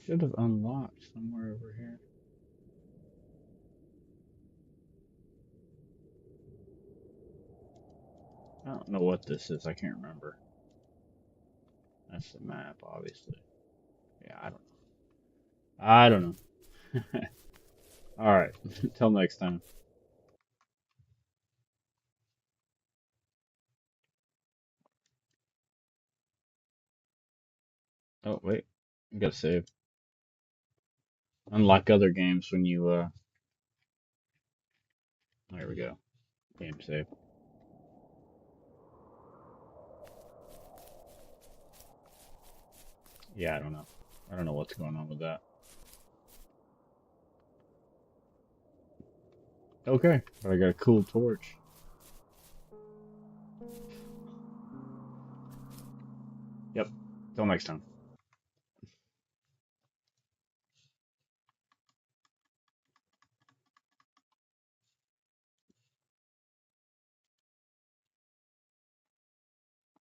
Should have unlocked somewhere over here. I don't know what this is. I can't remember. That's the map, obviously. Yeah, I don't know. I don't know. Alright, until next time. Oh, wait. You gotta save. Unlike other games when you, there we go. Game save. Yeah, I don't know. I don't know what's going on with that. Okay, but I got a cool torch. Yep. Till next time.